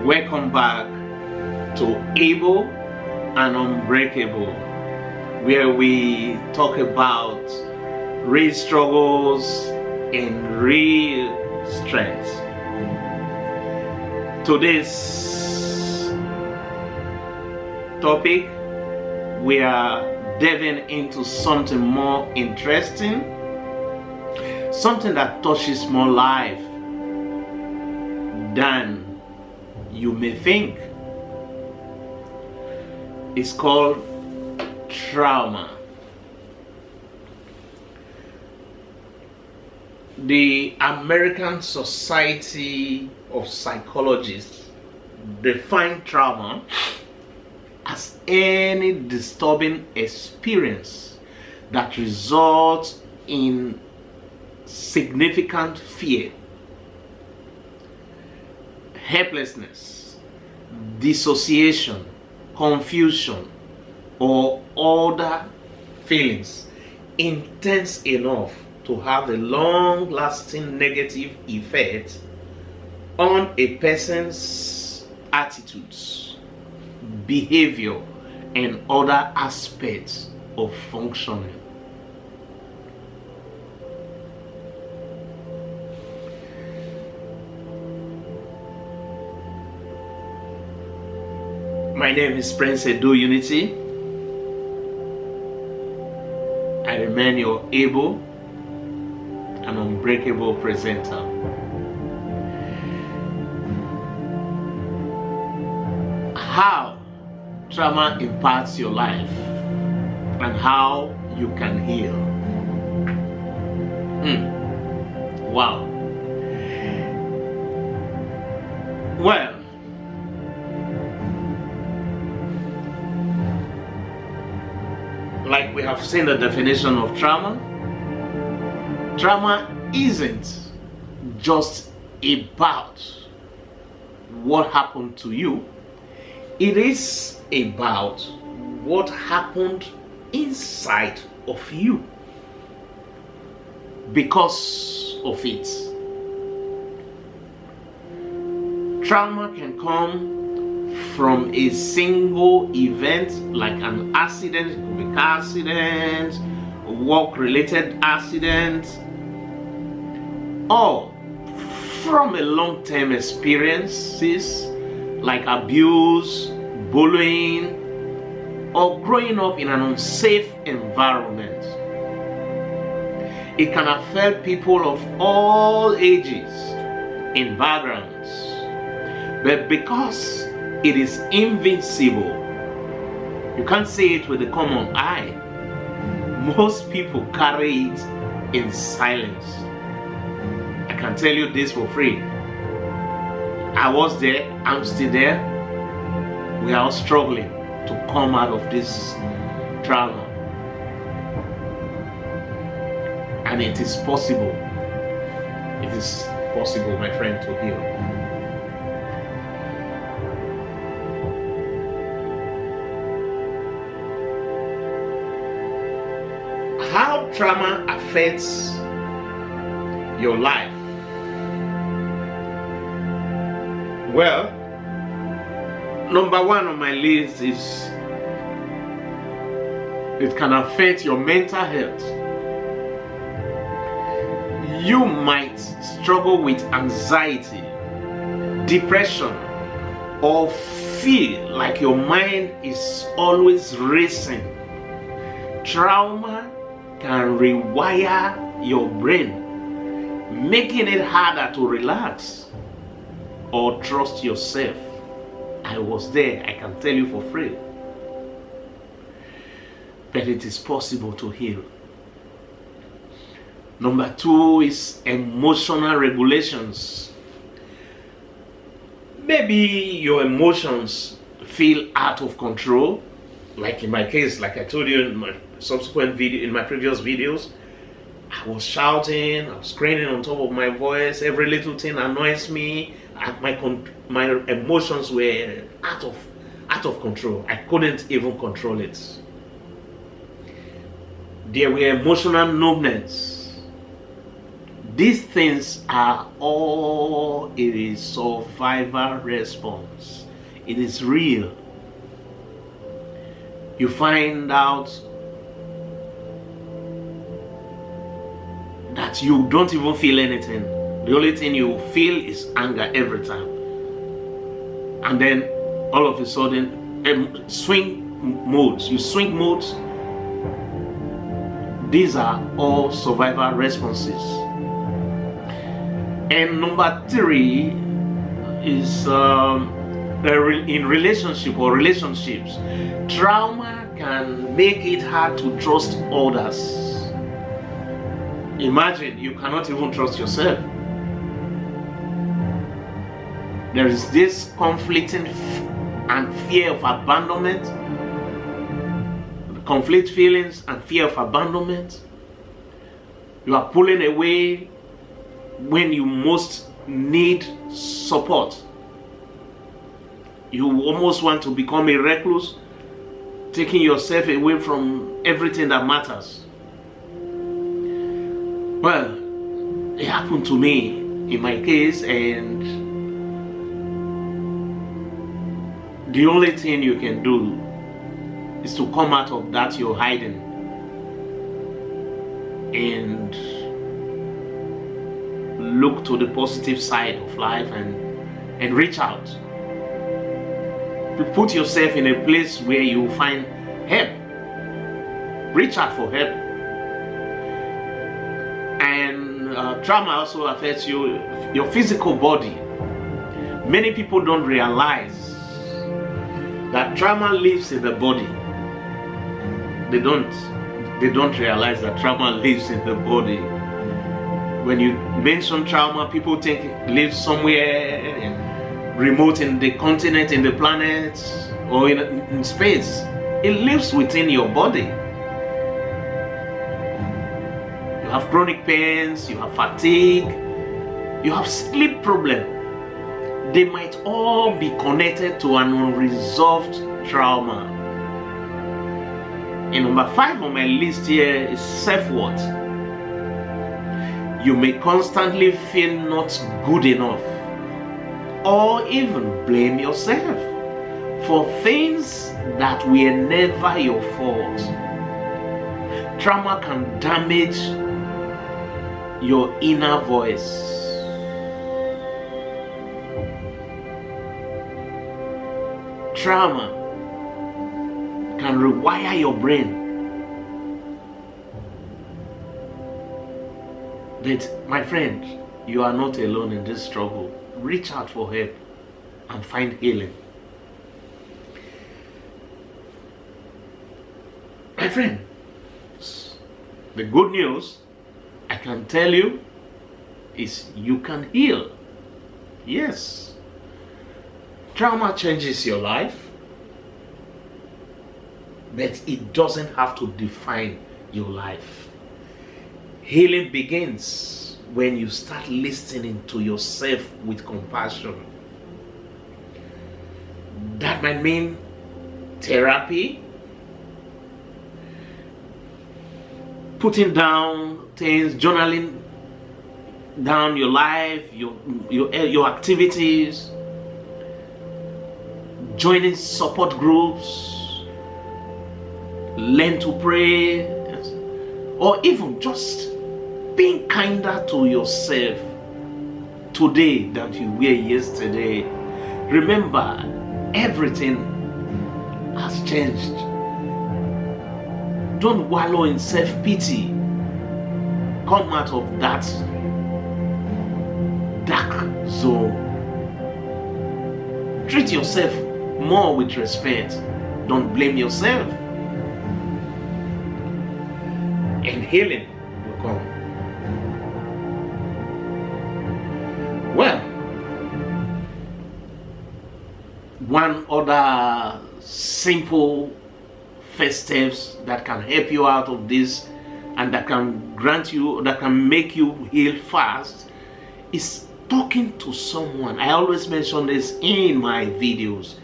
Welcome back to Able and Unbreakable, where we talk about real struggles and real strength. Today's topic, we are delving into something more interesting, something that touches more life than you may think. It's called trauma. The American Society of Psychologists define trauma as any disturbing experience that results in significant fear, helplessness, dissociation, confusion, or other feelings intense enough to have a long-lasting negative effect on a person's attitudes, behavior, and other aspects of functioning. My name is Prince Edu Unity. I remain your able and unbreakable presenter. How trauma impacts your life and how you can heal. Wow. Well, like we have seen the definition of trauma, trauma isn't just about what happened to you. It is about what happened inside of you because of it. Trauma can come from a single event, like an accident. It could be car accident, work-related accident, or from a long-term experiences like abuse, bullying, or growing up in an unsafe environment. It can affect people of all ages and backgrounds, but because it is invincible, you can't see it with the common eye, most people carry it in silence. I can tell you this for free. I was there, I'm still there. We are all struggling to come out of this trauma. And it is possible. It is possible, my friend, to heal. How trauma affects your life? Well, number one on my list is it can affect your mental health. You might struggle with anxiety, depression, or feel like your mind is always racing. Trauma can rewire your brain, making it harder to relax or trust yourself. I was there, I can tell you for free. But it is possible to heal. Number two is emotional regulations. Maybe your emotions feel out of control, like in my case, like I told you in my subsequent video, in my previous videos, I was shouting, I was screaming on top of my voice. Every little thing annoys me. My emotions were out of control. I couldn't even control it. There were emotional numbness. These things are all a survival response. It is real. You find out that you don't even feel anything. The only thing you feel is anger every time. And then all of a sudden, swing modes. You swing modes. These are all survival responses. And number 3 is in relationship or relationships. Trauma can make it hard to trust others. Imagine you cannot even trust yourself. There is this conflicting and fear of abandonment, conflict feelings and fear of abandonment. You are pulling away when you most need support. You almost want to become a recluse, taking yourself away from everything that matters. Well, it happened to me in my case, and the only thing you can do is to come out of that you're hiding and look to the positive side of life and reach out. To put yourself in a place where you find help. Reach out for help. And trauma also affects your physical body. Many people don't realize that trauma lives in the body. They don't realize that trauma lives in the body. When you mention trauma, people think it lives somewhere remote in the continent, in the planet, or in space. It lives within your body. You have chronic pains, you have fatigue, you have sleep problem. They might all be connected to an unresolved trauma. And number 5 on my list here is self-worth. You may constantly feel not good enough, or even blame yourself for things that were never your fault. Trauma can damage your inner voice. Trauma can rewire your brain that, my friend, you are not alone in this struggle. Reach out for help and find healing. My friend, the good news I can tell you is you can heal. Yes. Trauma changes your life, but it doesn't have to define your life. Healing begins when you start listening to yourself with compassion. That might mean therapy, putting down things, journaling down your life, your activities, joining support groups, learn to pray, or even just being kinder to yourself today than you were yesterday. Remember, everything has changed. Don't wallow in self-pity. Come out of that dark zone. Treat yourself more with respect. Don't blame yourself. And healing will come. Well, one other simple first steps that can help you out of this and that can make you heal fast is talking to someone. I always mention this in my videos.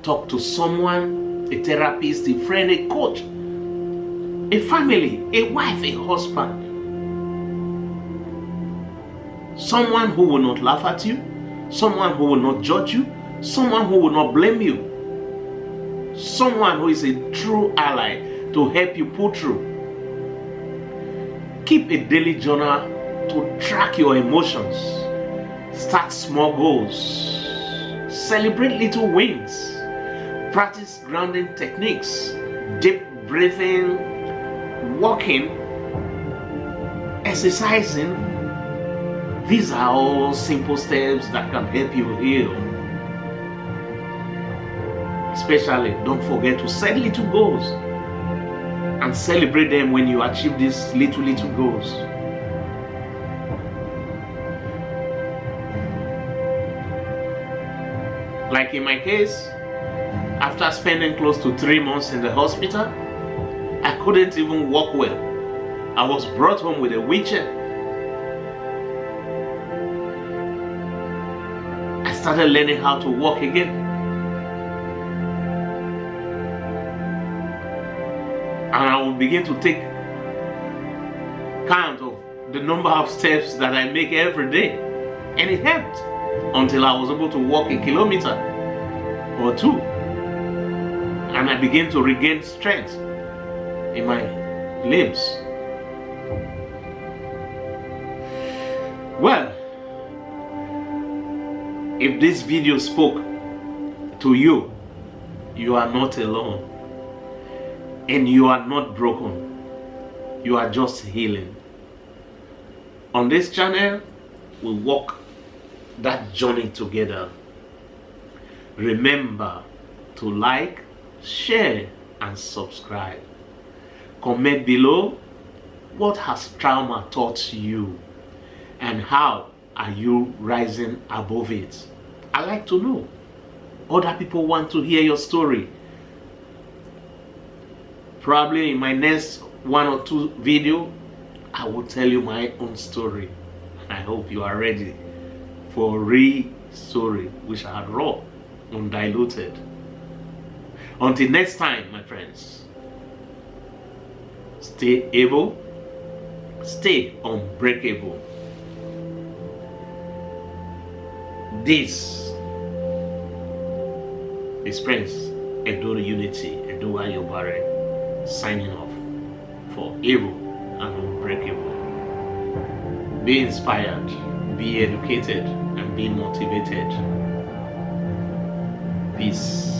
Talk to someone, a therapist, a friend, a coach, a family, a wife, a husband. someone who will not laugh at you, someone who will not judge you, someone who will not blame you, someone who is a true ally to help you pull through. Keep a daily journal to track your emotions. Start small goals. Celebrate little wins. Practice grounding techniques, deep breathing, walking, exercising. These are all simple steps that can help you heal. Especially, don't forget to set little goals and celebrate them when you achieve these little goals. Like in my case, after spending close to 3 months in the hospital, I couldn't even walk well. I was brought home with a wheelchair. I started learning how to walk again. And I would begin to take count of the number of steps that I make every day. And it helped until I was able to walk a kilometer or 2. And I began to regain strength in my limbs. Well, if this video spoke to you, you are not alone. And you are not broken. You are just healing. On this channel, we walk that journey together. Remember to like, share, and subscribe. Comment below, what has trauma taught you and how are you rising above it? I like to know. Other people want to hear your story. Probably in my next 1 or 2 video, I will tell you my own story. I hope you are ready for a real story, which are raw, undiluted. Until next time, my friends, stay able, stay unbreakable. This is Prince Edo Unity, Edo Ayobare, signing off for Able and Unbreakable. Be inspired, be educated, and be motivated. Peace.